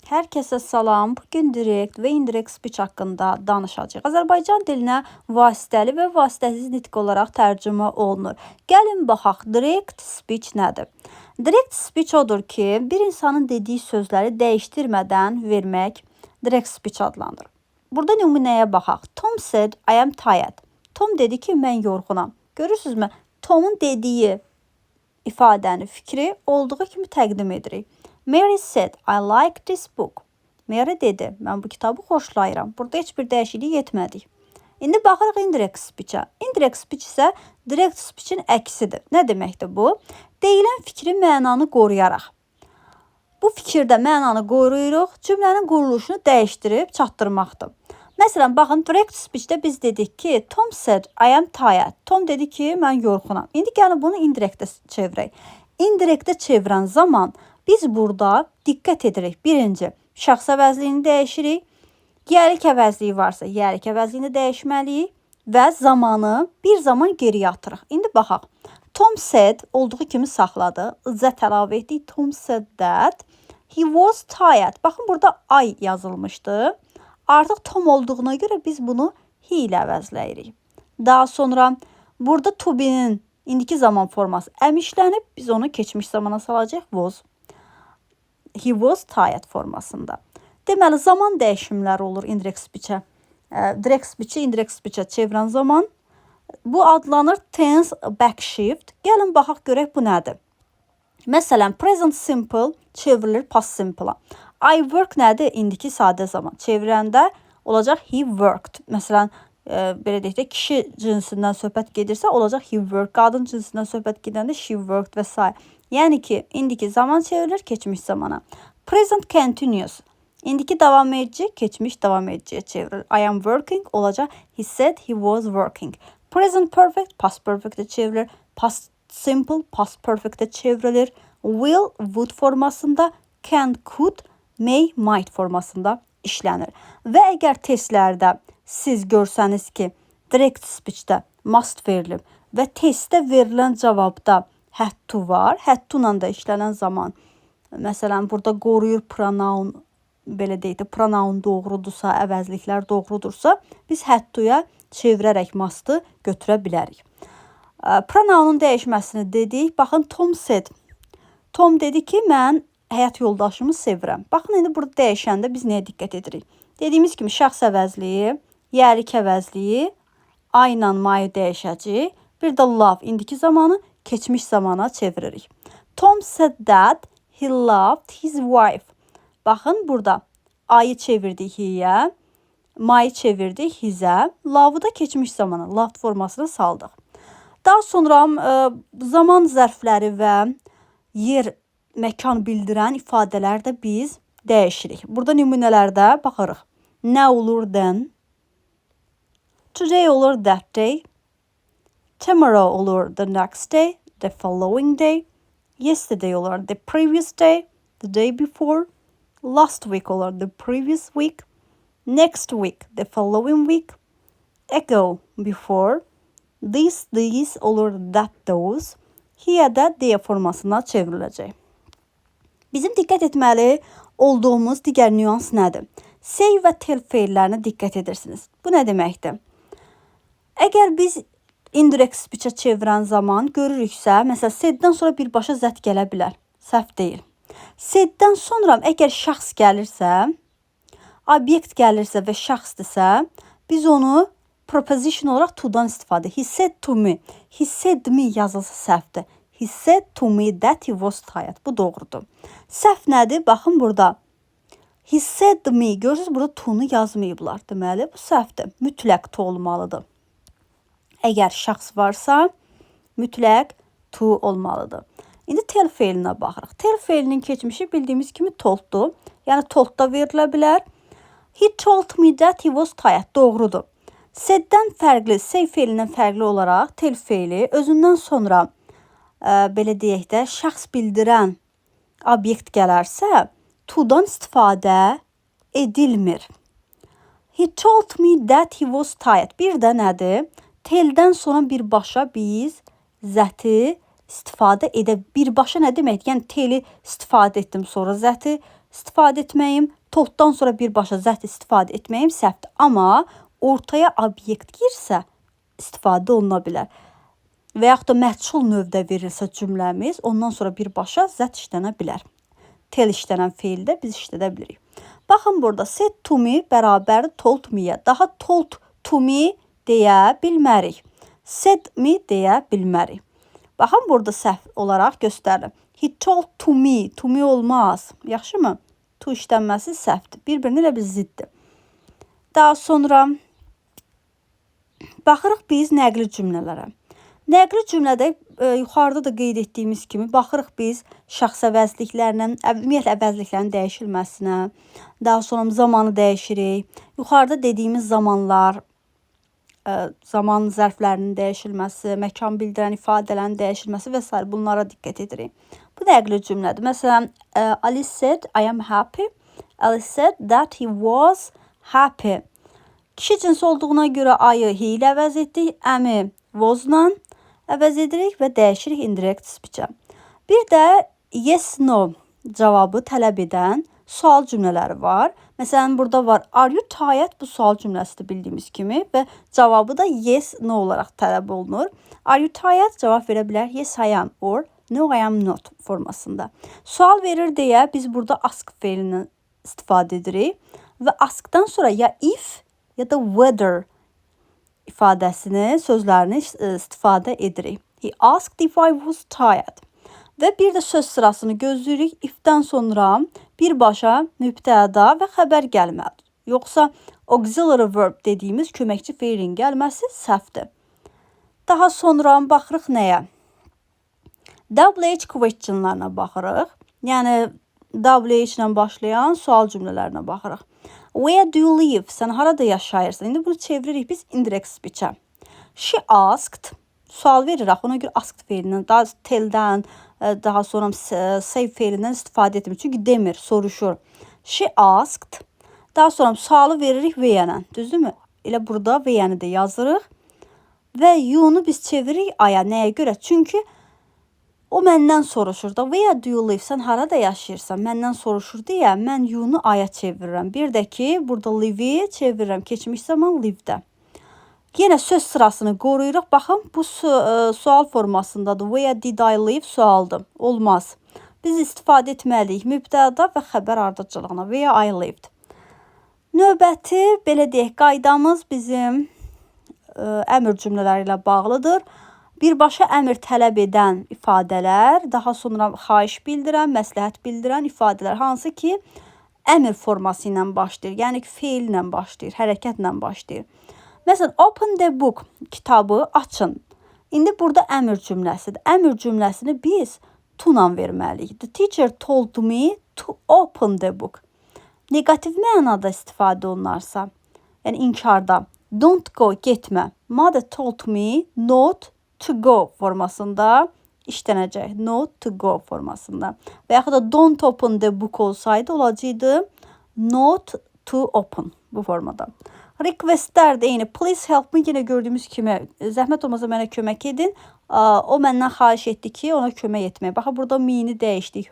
Hər kəsə salam. Bugün direkt və indirekt speech haqqında danışacağıq. Azərbaycan dilinə vasitəli və vasitəsiz nitq olaraq tərcümə olunur. Gəlin baxaq, direct speech nədir? Direct speech odur ki, bir insanın dediyi sözləri dəyişdirmədən vermək direct speech adlanır. Burada nümunəyə baxaq. Tom said, I am tired. Tom dedi ki, mən yorğunam. Görürsünüzmü? Tomun dediyi ifadəni, fikri olduğu kimi təqdim edirik. Mary said, I like this book. Mary dedi, mən bu kitabı xoşlayıram. Burada heç bir dəyişiklik etmədik. İndi baxırıq indirect speech-ə. Indirect speech isə direct speech-in əksidir. Nə deməkdir bu? Deyilən fikri mənanı qoruyaraq. Bu fikirdə mənanı qoruyuruq, cümlənin quruluşunu dəyişdirib çatdırmaqdır. Məsələn, baxın, direct speech-də biz dedik ki, Tom said, I am tired. Tom dedi ki, mən yorğunam. İndi gəlin bunu indirectə çevirək. Indirectə çevirən zaman biz burada diqqət edirik. Birinci, şəxs əvəzliyini dəyişirik. Yərik əvəzliyi varsa, yərik əvəzliyini dəyişməliyik və zamanı bir zaman geriyə atırıq. İndi baxaq. Tom said olduğu kimi saxladı. Z əlavə etdik. Tom said that he was tired. Baxın, burada I yazılmışdı. Artıq Tom olduğuna görə biz bunu he ilə əvəzləyirik. Daha sonra burada to be'nin indiki zaman forması əmişlənib, biz onu keçmiş zamana salacaq. Was. He was tired formasında. Deməli, zaman dəyişimləri olur indirect speech-ə. Direct speech-i indirect speech-ə çevirən zaman bu adlanır tense backshift. Gəlin baxaq görək bu nədir. Məsələn, present simple çevrilir past simple-a. I work nədir? İndiki sadə zaman. Çevirəndə olacaq he worked. Məsələn, belə deyək də, kişi cinsindən söhbət gedirsə olacaq he worked. Qadın cinsindən söhbət gedəndə she worked və s. Yəni ki, indiki zaman çevrilir keçmiş zamana. Present continuous. İndiki davam edici, keçmiş davam ediciyə çevrilir. I am working olacaq he said he was working. Present perfect, past perfect'e çevrilir. Past simple, past perfect'e çevrilir. Will, would formasında, can, could, may, might formasında işlənir. Və əgər testlərdə siz görsəniz ki, direct speech-də must verilib və testdə verilən cavabda had to var, had to ilə də işlənən zaman, məsələn, burada qoruyur pronoun, belə deyək də, pronoun doğrudursa, əvəzliklər doğrudursa, biz had to-ya çevirərək must-ı götürə bilərik. Pronounun dəyişməsini dedik. Baxın, Tom said. Tom dedi ki, mən həyat yoldaşımı sevirəm. Baxın, indi burada dəyişəndə biz nəyə diqqət edirik? Dediyimiz kimi, şəxs əvəzliyi, yərik əvəzliyi, I ilə my dəyişəcək. Bir də love, indiki zamanı keçmiş zamana çeviririk. Tom said that he loved his wife. Baxın, burada I-ı çevirdik he-yə, my-ı çevirdik his-ə, love-ı da keçmiş zamana, loved formasını saldıq. Daha sonra zaman zərfləri və yer, məkan bildirən ifadələr də biz dəyişirik. Burada nümunələrdə baxırıq. Nə olur then? Today olur that day. Tomorrow olur the next day, the following day. Yesterday olur the previous day, the day before. Last week olur the previous week. Next week, the following week. Ago, before. These olur that, those. Here də they formasına çevriləcək. Bizim diqqət etməli olduğumuz digər nüans nədir? Say və tell feillərinə diqqət edirsiniz. Bu nə deməkdir? Əgər biz indirect speech-ə çevirən zaman görürüksə, məsələn, said-dən sonra birbaşa zət gələ bilər. Səhv deyil. Said-dən sonra əgər şəxs gəlirsə, obyekt gəlirsə və şəxsdirsə, biz onu preposition olaraq to-dan istifadə. He said to me. He said me yazılsa səhvdir. He said to me that he was tired. Bu doğrudur. Səhv nədir? Baxın burada. He said me. Görürsünüz, burada to-nu yazmayıblar. Deməli, bu səhvdir. Mütləq to olmalıdır. Əgər şəxs varsa, mütləq to olmalıdır. İndi tell feilinə baxırıq. Tell feilinin keçmişi bildiyimiz kimi tolddur. Yəni, told da verilə bilər. He told me that he was tired. Doğrudur. Said-dən fərqli, say feilindən fərqli olaraq tell feili özündən sonra, belə deyək də, şəxs bildirən obyekt gələrsə, to-dan istifadə edilmir. He told me that he was tired. Bir də nədir? Tell-dən sonra birbaşa biz zəti istifadə edə. Birbaşa nə demək? Yəni, tell-i istifadə etdim, sonra zəti istifadə etməyim, tolddan sonra birbaşa zət istifadə etməyim səhvdir. Amma ortaya obyekt girsə istifadə oluna bilər. Və yaxud da məchul növdə verilsə cümləmiz, ondan sonra birbaşa zət işlənə bilər. Tell işlənən feildə biz işlədə bilirik. Baxın burada said to me bərabər told me-yə. Daha told to me deyə bilmərik. Said me deyə bilmərik. Baxın burada səhv olaraq göstərilir. He told to me. To me olmaz. Yaxşı mı? To işlənməsi səhvdir. Bir-birini ilə bir ziddir. Daha sonra baxırıq biz nəqli cümlələrə. Nəqli cümlədə yuxarıda da qeyd etdiyimiz kimi baxırıq biz şəxs əvəzliklərlə, ümumiyyətlə əvəzliklərin dəyişilməsinə, daha sonra zamanı dəyişirik. Yuxarıda dediyimiz zamanlar, zaman zərflərinin dəyişilməsi, məkan bildirən ifadələrin dəyişilməsi və s. bunlara diqqət edirik. Bu nəqli cümlədir. Məsələn, Alice said I am happy. Alice said that he was happy. Kişi cinsi olduğuna görə I-ı he ilə əvəz etdik, am-ı was-la əvəz edirik və dəyişirik indirect speech-ə. Bir də yes, no cavabı tələb edən sual cümlələri var. Məsələn, burada var are you tired? Bu sual cümləsidir bildiyimiz kimi və cavabı da yes, no olaraq tələb olunur. Are you tired? Cavab verə bilər yes, I am or no, I am not formasında. Sual verir deyə biz burada ask feilini istifadə edirik və askdan sonra ya if ya da whether ifadəsini, sözlərini istifadə edirik. He asked if I was tired. Və bir də söz sırasını gözləyirik. If-dən sonra birbaşa mübtəda və xəbər gəlməlidir. Yoxsa auxiliary verb dediyimiz köməkçi feilin gəlməsi səhvdir. Daha sonra baxırıq nəyə? WH questionlarına baxırıq. Yəni WH ilə başlayan sual cümlələrinə baxırıq. Where do you live? Sən harada yaşayırsan? İndi bunu çeviririk biz indirect speech-ə. She asked. Sual veririk. Ona görə asked feilindən, daha tell-dən, daha sonra say feilindən istifadə etmir. Çünki demir, soruşur. She asked. Daha sonra sualı veririk və-yə. Düzdürmü? Elə burada və-yəni də yazırıq. Və you-nu biz çeviririk aya. Nəyə görə? Çünki o məndən soruşur da. Where do you live? Sən harada yaşayırsan? Məndən soruşur deyə mən you-nu aya çevirirəm. Bir də ki, burada live-i çevirirəm. Keçmiş zaman live-də. Yenə söz sırasını qoruyuruq. Baxın, bu sual formasındadır. Where did I live? Sualdır. Olmaz. Biz istifadə etməliyik mübtəda və xəbər ardıcılığına. Where I lived. Növbəti, belə deyək, qaydamız bizim əmr cümlələri ilə bağlıdır. Birbaşa əmr tələb edən ifadələr, daha sonra xahiş bildirən, məsləhət bildirən ifadələr, hansı ki, əmr forması ilə başlayır. Yəni ki, feil ilə başlayır, hərəkətlə başlayır. Məsələn, open the book, kitabı açın. İndi burada əmr cümləsidir. Əmr cümləsini biz to-la verməliyik. The teacher told me to open the book. Negativ mənada istifadə olunarsa, yəni inkarda, don't go, getmə. Mother told me not to go formasında işlənəcək. Not to go formasında. Və yaxud da don't open the book olsaydı olacaqdı not to open bu formada. Requestlər də eyni. Please help me, yenə gördüyümüz kimi zəhmət olmasa mənə kömək edin. O məndən xahiş etdi ki, ona kömək etmək. Baxın, burada me-ni dəyişdik.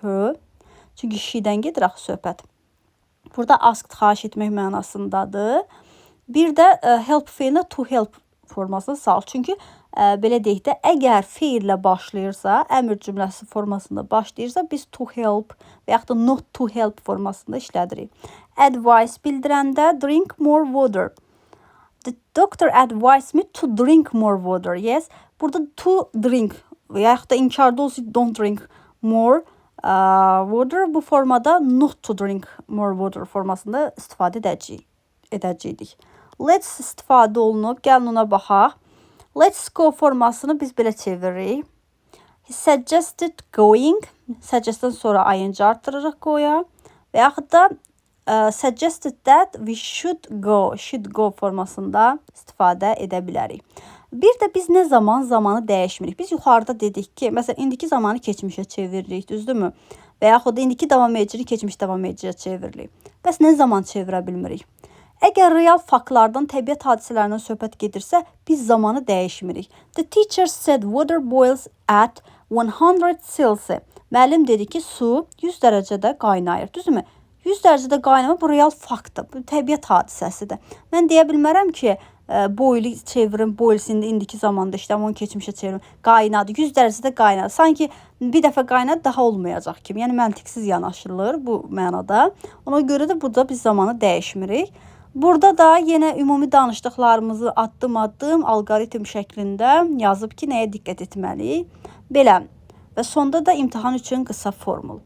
Çünki she-dən gedir axı söhbət. Burada asked xahiş etmək mənasındadır. Bir də help feilinə to help formasını sal. Çünki belə deyək də, əgər feillə başlayırsa, əmr cümləsi formasında başlayırsa, biz to help və yaxud da not to help formasında işlədirik. Advice bildirəndə drink more water. The doctor advised me to drink more water. Yes, burada to drink və yaxud da inkarda olsa don't drink more water. Bu formada not to drink more water formasında istifadə edəcəydik. Let's istifadə olunub, gəlin ona baxaq. Let's go formasını biz belə çeviririk. He suggested going. Suggestdən sonra ing artırırıq go-ya. Və yaxud da suggested that we should go formasında istifadə edə bilərik. Bir də biz nə zaman zamanı dəyişmirik. Biz yuxarıda dedik ki, məsələn, indiki zamanı keçmişə çeviririk, düzdürmü? Və yaxud da indiki davam edicini keçmiş davam ediciyə çeviririk. Bəs nə zaman çevirə bilmirik? Əgər real faktlardan, təbiət hadisələrindən söhbət gedirsə, biz zamanı dəyişmirik. The teacher said water boils at 100 Celsius. Müəllim dedi ki, su 100 dərəcədə qaynayır. Düzdürmü? 100 dərəcədə qaynama bu real faktdır. Bu təbiət hadisəsidir. Mən deyə bilmərəm ki, boylu çevirin, boylusunu indiki zamanda işte onu keçmişə çevirin. Qaynadı, 100 dərəcədə qaynadı. Sanki bir dəfə qaynadı daha olmayacaq kimi. Yəni məntiqsiz yanaşılır bu mənada. Ona görə də burada biz zamanı dəyişmirik. Burada da yenə ümumi danışdıqlarımızı addım-addım alqoritm şəklində yazıb ki, nəyə diqqət etməliyik. Belə. Və sonda da imtahan üçün qısa formul.